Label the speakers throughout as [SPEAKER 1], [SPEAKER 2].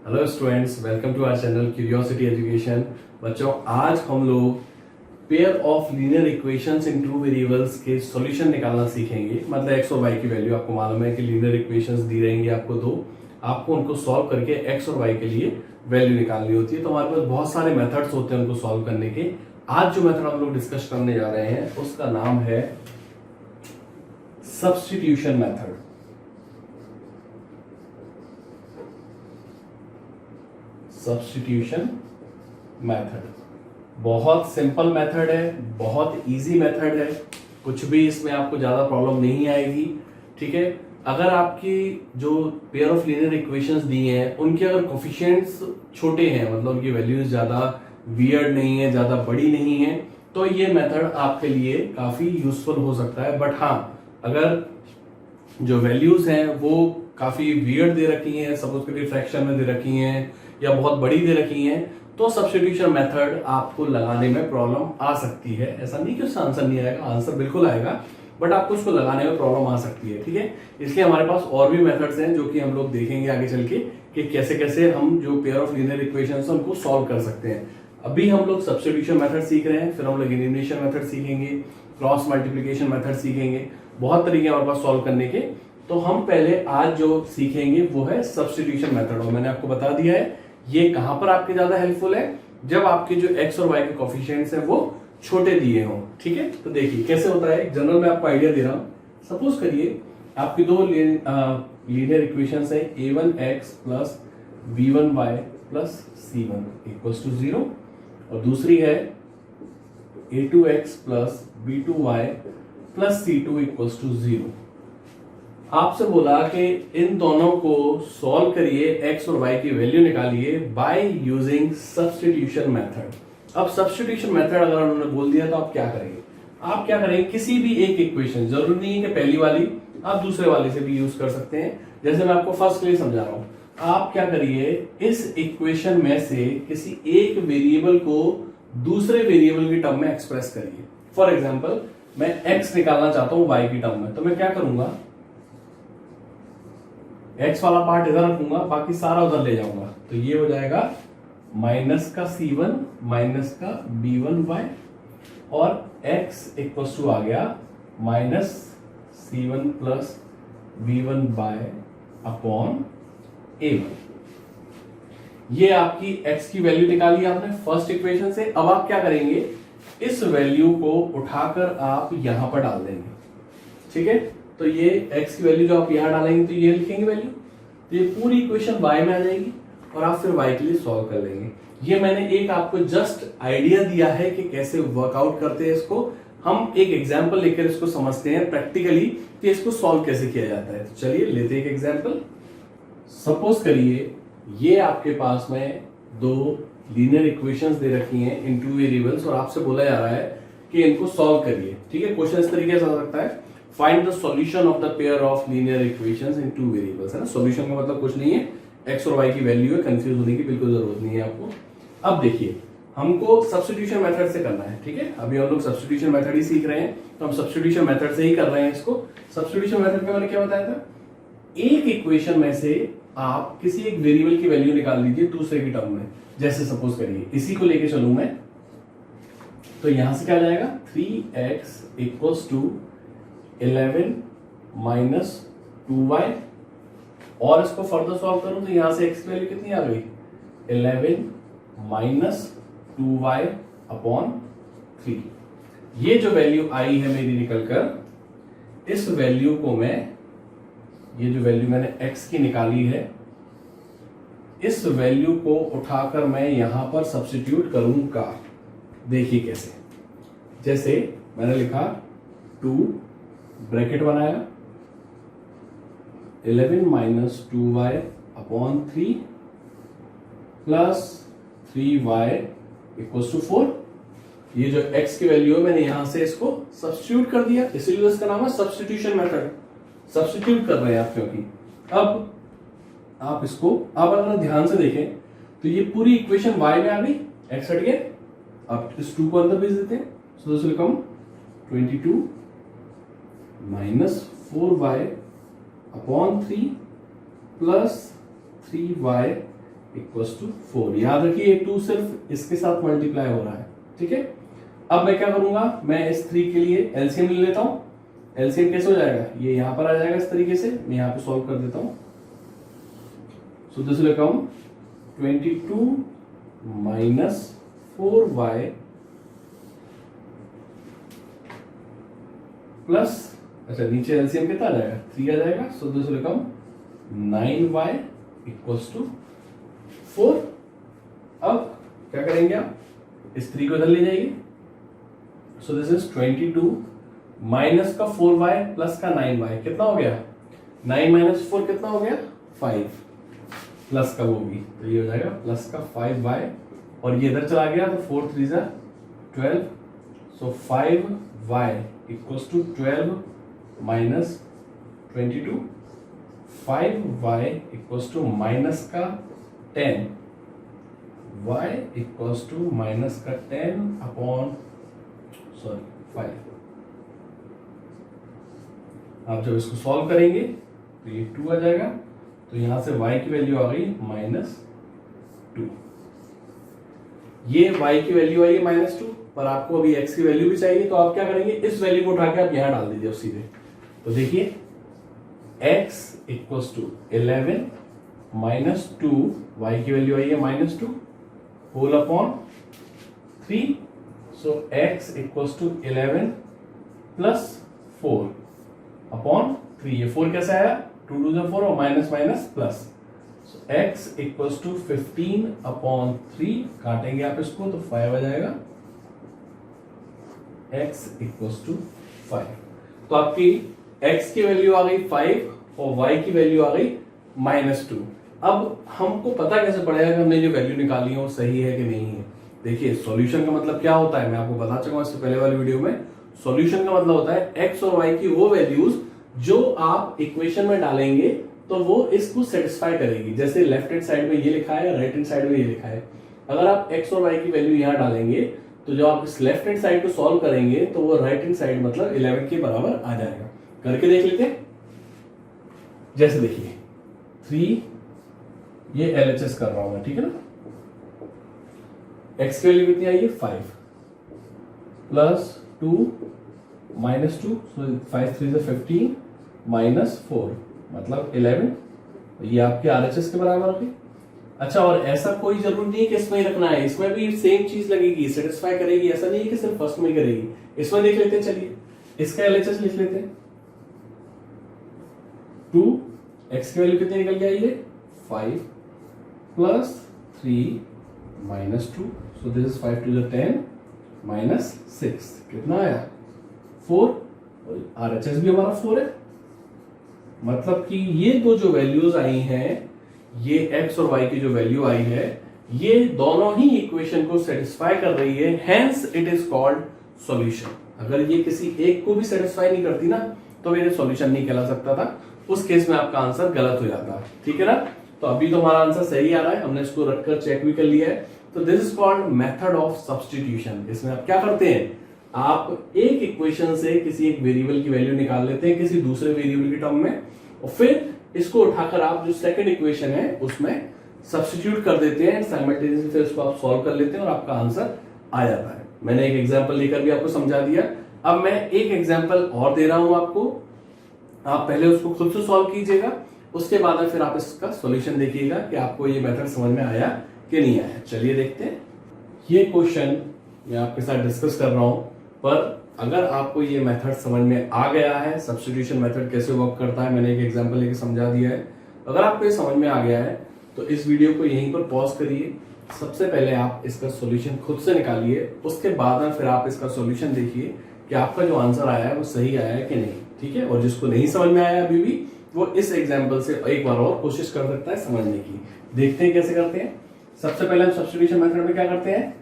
[SPEAKER 1] Hello students, welcome to our channel curiosity education. बच्चों, आज हम लोग pair of linear equations in two variables के सॉल्यूशन निकालना सीखेंगे। मतलब एक्स और वाई की वैल्यू आपको मालूम है कि लीनियर इक्वेशंस दी रहेंगी आपको दो, आपको उनको सॉल्व करके एक्स और वाई के लिए वैल्यू निकालनी होती है। तो हमारे पास बहुत सारे मेथड्स होते हैं उनको सॉल्व करने के। आज जो मेथड हम लोग डिस्कस करने जा रहे हैं उसका नाम है सब्स्टिट्यूशन मेथड। सब्स्टिट्यूशन मेथड बहुत सिंपल मेथड है, बहुत इजी मेथड है, कुछ भी इसमें आपको ज्यादा प्रॉब्लम नहीं आएगी। ठीक है, अगर आपकी जो पेयर ऑफ लीनियर इक्वेशंस दी हैं उनके अगर कोफिशिएंट्स छोटे हैं, मतलब उनकी वैल्यूज ज्यादा वियर्ड नहीं है, ज्यादा बड़ी नहीं है, तो ये मेथड आपके लिए काफी यूजफुल हो सकता है। बट हाँ, अगर जो वैल्यूज हैं वो काफी वियर्ड दे रखी हैं, सपोज करिए फ्रैक्शन में दे रखी हैं या बहुत बड़ी दे रखी हैं, तो सब्स्टिट्यूशन मेथड आपको लगाने में प्रॉब्लम आ सकती है। ऐसा नहीं कि उसका आंसर नहीं आएगा, आंसर बिल्कुल आएगा, बट आपको उसको लगाने में प्रॉब्लम आ सकती है। ठीक है, इसलिए हमारे पास और भी मेथड्स हैं जो कि हम लोग देखेंगे आगे चल के कि कैसे कैसे हम जो पेयर ऑफ लीनियर इक्वेशंस हैं उनको सॉल्व कर सकते हैं। अभी हम लोग सब्स्टिट्यूशन मेथड सीख रहे हैं, फिर हम लोग एलिमिनेशन मेथड सीखेंगे, क्रॉस मल्टीप्लिकेशन मेथड सीखेंगे, बहुत तरीके हमारे पास सॉल्व करने के। तो हम पहले आज जो सीखेंगे वो है सब्स्टिट्यूशन मेथड, और मैंने आपको बता दिया है ये कहां पर आपके ज्यादा हेल्पफुल है, जब आपके जो एक्स और वाई के कोफिशिएंट्स हैं वो छोटे दिए हों। ठीक है, तो देखिए कैसे होता है। जनरल में आपको आइडिया दे रहा हूं। सपोज करिए आपकी दो लीनियर इक्वेशंस है a1x plus b1y plus c1 equals to 0, और दूसरी है a2x plus b2y plus c2 equals to 0। आपसे बोला कि इन दोनों को सॉल्व करिए, एक्स और वाई की वैल्यू निकालिए बाय यूजिंग सब्स्टिट्यूशन मेथड। अब सब्स्टिट्यूशन मेथड अगर उन्होंने बोल दिया तो आप क्या करेंगे? आप क्या करेंगे, किसी भी एक इक्वेशन, जरूरी नहीं है कि पहली वाली, आप दूसरे वाले से भी यूज कर सकते हैं। जैसे मैं आपको फर्स्ट के लिए समझा रहा हूं, आप क्या करिए, इस इक्वेशन में से किसी एक वेरिएबल को दूसरे वेरिएबल की टर्म में एक्सप्रेस करिए। फॉर एग्जाम्पल, मैं एक्स निकालना चाहता हूं वाई की टर्म में, तो मैं क्या करूंगा, एक्स वाला पार्ट इधर रखूंगा, बाकी सारा उधर ले जाऊंगा। तो ये हो जाएगा माइनस का c1 माइनस का b1y, और x इक्वल्स टू आ गया minus c1 plus b1y upon a1। ये आपकी x की वैल्यू निकाली आपने फर्स्ट इक्वेशन से। अब आप क्या करेंगे, इस वैल्यू को उठाकर आप यहां पर डाल देंगे। ठीक है, तो ये x की वैल्यू जो आप यहां डालेंगे तो ये लिखेंगे वैल्यू, तो ये पूरी इक्वेशन y में आ जाएगी, और आप फिर y के लिए सॉल्व कर लेंगे। ये मैंने एक आपको जस्ट आइडिया दिया है कि कैसे वर्कआउट करते हैं इसको। हम एक एग्जांपल लेकर इसको समझते हैं प्रैक्टिकली कि इसको सॉल्व कैसे किया जाता है। तो चलिए लेते हैं एक एग्जांपल। सपोज करिए ये आपके पास में दो लीनियर इक्वेशंस दे रखी हैं इन टू वेरिएबल्स, और आपसे बोला जा रहा है कि इनको सॉल्व करिए। ठीक है, क्वेश्चन इस तरीके से हो सकता है, find the solution of the pair of linear equations in two variables. है ना, सॉल्यूशन का मतलब कुछ नहीं है, एक्स और वाई की वैल्यू है, कंफ्यूज होने की बिल्कुल जरूरत नहीं है आपको। अब देखिए, हमको सब्स्टिट्यूशन मेथड से करना है। ठीक है, अभी हम लोग सब्स्टिट्यूशन मेथड ही सीख रहे हैं, तो हम सब्स्टिट्यूशन मेथड से ही कर रहे हैं इसको। सब्स्टिट्यूशन मेथड में मैंने क्या बताया था, एक इक्वेशन में से आप किसी एक वेरिएबल की वैल्यू निकाल लीजिए दूसरे की टर्म में। जैसे सपोज करिए इसी को लेके चलूं मैं, तो यहां से क्या आ जाएगा, 3x equals to 11 minus 2y, और इसको फर्दर सॉल्व करूं तो यहां से x की वैल्यू कितनी आ गई, 11 माइनस 2y अपॉन 3। ये जो वैल्यू आई है मेरी निकलकर, इस वैल्यू को मैं, ये जो वैल्यू मैंने x की निकाली है, इस वैल्यू को उठाकर मैं यहां पर सब्स्टिट्यूट करूंगा। देखिए कैसे, जैसे मैंने लिखा 2 ब्रैकेट बनाया 11 minus 2y upon 3 plus 3y equals to 4। ये जो x की वैल्यू है मैंने यहां से इसको सब्स्टिट्यूट कर दिया, इसीलिए इसका नाम है सब्स्टिट्यूशन मेथड। सब्स्टिट्यूट कर रहे हैं आप, क्योंकि अब आप इसको, आप अगर ध्यान से देखें तो ये पूरी इक्वेशन y में आ गई, x हट गया। अब इस 2 को अंदर भेज देते हैं, so this will come 22 minus 4y upon 3 plus 3y equals to 4। याद रखिए 2 सिर्फ इसके साथ मल्टीप्लाई हो रहा है, ठीक है। अब मैं क्या करूंगा, मैं इस 3 के लिए एलसीएम ले लेता हूं। एलसीएम कैसे हो जाएगा, ये यहां पर आ जाएगा इस तरीके से, मैं यहां पे सॉल्व कर देता हूं। So this will come 22 minus 4y plus, अच्छा नीचे एलसीएम कितना आ जाएगा, 3 आ जाएगा। So this will come 9y equals to 4। अब क्या करेंगे आप, इस 3 को इधर ले जाइए। सो दिस इज 22 माइनस का 4y प्लस का 9y कितना हो गया, 9 माइनस 4 कितना हो गया 5, प्लस का वो भी, तो ये हो जाएगा प्लस का 5y, और ये इधर चला गया तो 4 3 जा 12। So 5y equals to 12 minus 22, 5y equals to minus का 10, y इक्वल्स टू माइनस का 10 अपॉन 5। आप जब इसको सॉल्व करेंगे तो ये 2 आ जाएगा, तो यहां से y की वैल्यू आ गई -2। ये y की वैल्यू आई है -2, पर आपको अभी x की वैल्यू भी चाहिए, तो आप क्या करेंगे, इस वैल्यू को उठा के आप यहां डाल दीजिए सीधे। तो देखिए x इक्वल्स टू 11 -2, y की वैल्यू आई है -2 whole upon 3। So x equals to 11 plus 4 upon 3। ये 4 कैसे आया, 2 2 4 और minus minus plus. So x equals to 15 upon 3, काटेंगे आप इसको तो 5 आ जाएगा। x equals to 5। तो आपकी x की वैल्यू आ गई 5 और y की वैल्यू आ गई -2। अब हमको पता कैसे पड़ेगा कि हमने जो वैल्यू निकाली है वो सही है कि नहीं है। देखिए सॉल्यूशन का मतलब क्या होता है, मैं आपको बता चुका हूं इससे पहले वाली वीडियो में। सॉल्यूशन का मतलब होता है x और y की वो वैल्यूज जो आप इक्वेशन में डालेंगे तो वो इसको सेटिस्फाई करेगी। जैसे लेफ्ट हैंड साइड में ये लिखा है, राइट हैंड साइड में ये लिखा है। अगर आप x और y की वैल्यू यहां डालेंगे तो जब आप इस लेफ्ट हैंड साइड को सॉल्व करेंगे तो वो राइट हैंड साइड मतलब 11 के बराबर आ जाएगा। करके देख लेते हैं। जैसे देखिए 3, ये LHS कर रहा हूं मैं, ठीक है ना। x की वैल्यू कितनी आई है 5 प्लस 2 -2, सो 5 3 से 15 -4 मतलब 11। ये आपके RHS के बराबर होगी। अच्छा, और ऐसा कोई जरूरी नहीं है कि इसमें ही रखना है, इसमें भी सेम चीज लगेगी, सेटिस्फाई करेगी। ऐसा नहीं है कि सिर्फ फर्स्ट में करेगी। इसमें देख लेते हैं, चलिए इसका LHS लिख लेते हैं। 2, x की वैल्यू कितनी निकल के आई है 5 प्लस 3 -2, सो दिस इज 5 2 10 -6, कितना आया 4, और RHS भी हमारा 4 है। मतलब कि ये दो जो वैल्यूज आई हैं, ये x और y की जो वैल्यू आई है, ये दोनों ही इक्वेशन को सेटिस्फाई कर रही है, hence it is called solution. अगर ये किसी एक को भी सेटिस्फाई नहीं करती ना तो ये सॉल्यूशन नहीं कहला सकता था, उस केस में आपका आंसर गलत हो जाता। ठीक है ना। तो अभी तो हमारा आंसर सही आ रहा है, हमने इसको रखकर चेक भी कर लिया है। तो this is called method of substitution. इसमें आप क्या करते हैं, आप एक इक्वेशन से किसी एक वेरिएबल की वैल्यू निकाल लेते हैं किसी दूसरे वेरिएबल की टर्म में, और फिर इसको उठाकर आप जो सेकंड इक्वेशन है उसमें सब्स्टिट्यूट कर देते हैं, साइमल्टेनियसली फिर उसको आप सॉल्व कर लेते हैं और आपका आंसर आ जाता है। मैंने एक एग्जांपल लेकर भी आपको समझा दिया। अब मैं एक एग्जांपल और दे रहा हूं आपको, आप पहले उसको खुद से सॉल्व कीजिएगा, उसके बाद फिर आप इसका सॉल्यूशन देखिएगा कि आपको ये मेथड समझ में आया कि नहीं आया। चलिए देखते हैं। ये क्वेश्चन मैं आपके साथ डिस्कस कर रहा हूं, पर अगर आपको ये मेथड समझ में आ गया है, सब्स्टिट्यूशन मेथड कैसे वर्क करता है, मैंने एक एग्जांपल लेके समझा दिया है। अगर आपको ये समझ में आ गया है तो इस वीडियो को यहीं पर पॉज करिए। सबसे पहले आप इसका सॉल्यूशन खुद से निकालिए, उसके बाद में फिर आप इसका सॉल्यूशन देखिए कि आपका जो आंसर आया है वो सही आया है कि नहीं। ठीक है। और जिसको नहीं समझ में आया अभी भी, वो इस एग्जाम्पल से एक बार और कोशिश कर सकता है समझने की। देखते हैं कैसे करते हैं। सबसे पहले हम सब्स्टिट्यूशन मेथड में क्या करते हैं,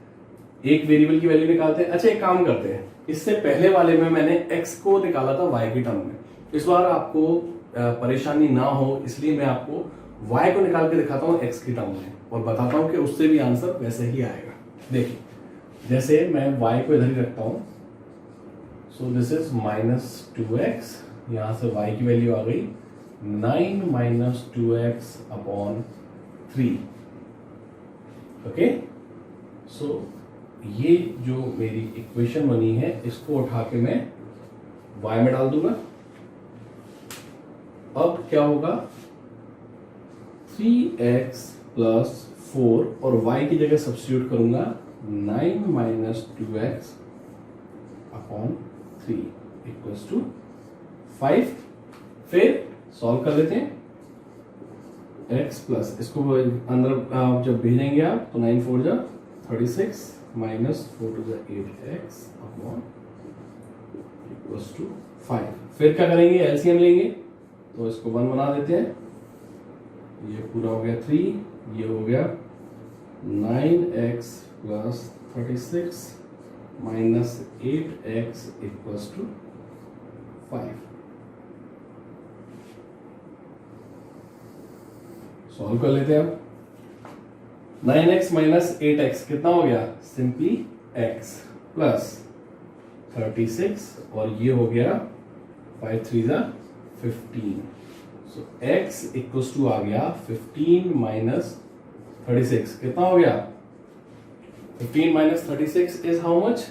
[SPEAKER 1] एक वेरिएबल की वैल्यू निकालते हैं। अच्छा, एक काम करते हैं, इससे पहले वाले में मैंने x को निकाला था y की टर्म में। इस बार आपको परेशानी ना हो इसलिए मैं आपको y को निकाल के दिखाता हूँ x की टर्म में, और बताता हूँ कि उससे भी आंसर वैसे ही आएगा। देखिए, जैसे मैं y को इधर ही रखता हूँ, सो दिस इज -2x, यहां से y की वैल्यू आ गई 9 - 2x अपॉन 3। ओके, सो ये जो मेरी इक्वेशन बनी है इसको उठा के मैं y में डाल दूंगा। अब क्या होगा, 3x प्लस 4 और y की जगह सब्स्टिट्यूट करूंगा 9 minus 2x upon 3 equals to 5। फिर सॉल्व कर लेते हैं, x प्लस इसको अंदर जब भेजेंगे आप तो 9 4 जा 36 माइनस 4 टू जा 8x अपॉन इक्वल्स टू 5। फिर क्या करेंगे, एलसीएम लेंगे तो इसको 1 बना देते हैं, ये पूरा हो गया 3, ये हो गया 9x plus 36 minus 8x equals to 5। Solve कर लेते हैं अब, 9x माइनस 8x कितना हो गया, सिंपली x प्लस 36 और ये हो गया 5 3 जा 15। सो x इक्वल्स टू आ गया 15 माइनस 36 कितना हो गया, 15 minus 36 is how much,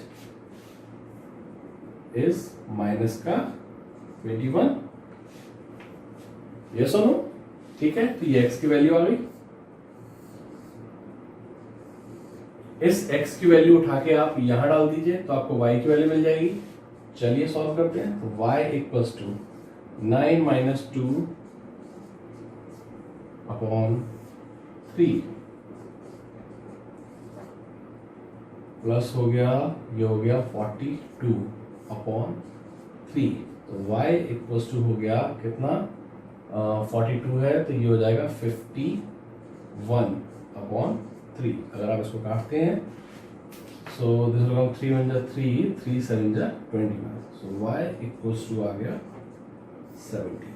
[SPEAKER 1] is minus का 21। यस और नो, ठीक है। तो ये x की वैल्यू आ गई, इस x की वैल्यू उठा के आप यहां डाल दीजिए तो आपको y की वैल्यू मिल जाएगी। चलिए सॉल्व करते हैं, तो y equals to 9 minus 2 upon 3 plus हो गया, ये हो गया 42 अपॉन 3। तो y इक्वल्स टू हो गया कितना, 42 है तो ये हो जाएगा 51 अपॉन 3। अगर आप इसको काटते हैं सो दिस विल बिकम 3 1 जा 3, 3 7 जा 21। सो y इक्वल्स टू आ गया 70।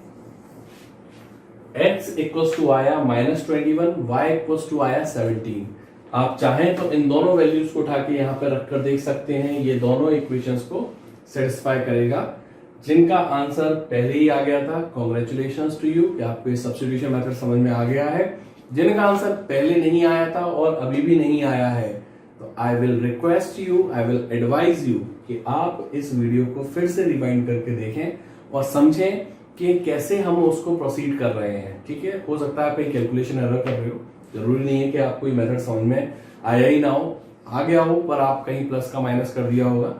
[SPEAKER 1] x इक्वल्स टू आया माइनस 21, y इक्वल्स टू आया 17। आप चाहें तो इन दोनों वैल्यूज को उठा के यहाँ पे रखकर देख सकते हैं, ये दोनों इक्वेशंस को सेटिस्फाई करेगा। जिनका आंसर पहले ही आ गया था, कॉन्ग्रेचुलेशंस टू यू कि आपको ये सब्स्टिट्यूशन मेथड समझ में आ गया है। जिनका आंसर पहले नहीं आया था और अभी भी नहीं आया है, तो I will request you, I will advise you कि आप इस वीडियो को फिर से रिवाइंड करके देखें और समझें कि कैसे हम उसको प्रोसीड कर रहे हैं। ठीक है, हो सकता है आप कहीं कैलकुलेशन एरर कर रहे हो, जरूरी नहीं है कि आपको ये मेथड समझ में आया ही ना हो, आ गया हो पर आप कहीं प्लस का माइनस कर दिया होगा,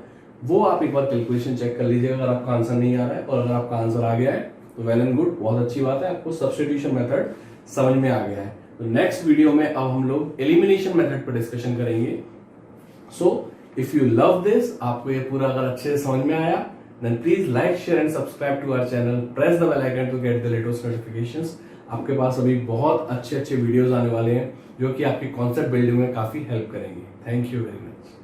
[SPEAKER 1] वो आप एक बार कैलकुलेशन चेक कर लीजिएगा अगर आपका आंसर नहीं आ रहा है। और अगर आपका आंसर आ गया है तो वेल एंड गुड, बहुत अच्छी बात है, आपको सब्स्टिट्यूशन मेथड समझ में आ गया है। तो नेक्स्ट वीडियो में अब हम लोग एलिमिनेशन मेथड पर डिस्कशन करेंगे। So if you love this, आपको ये पूरा अगर अच्छे से समझ में आया, then please like, share and subscribe to our channel. Press the bell icon to get the latest notifications. आपके पास अभी बहुत अच्छे अच्छे वीडियोस आने वाले हैं जो कि आपके कॉन्सेप्ट बिल्डिंग में काफी हेल्प करेंगे। Thank you very much.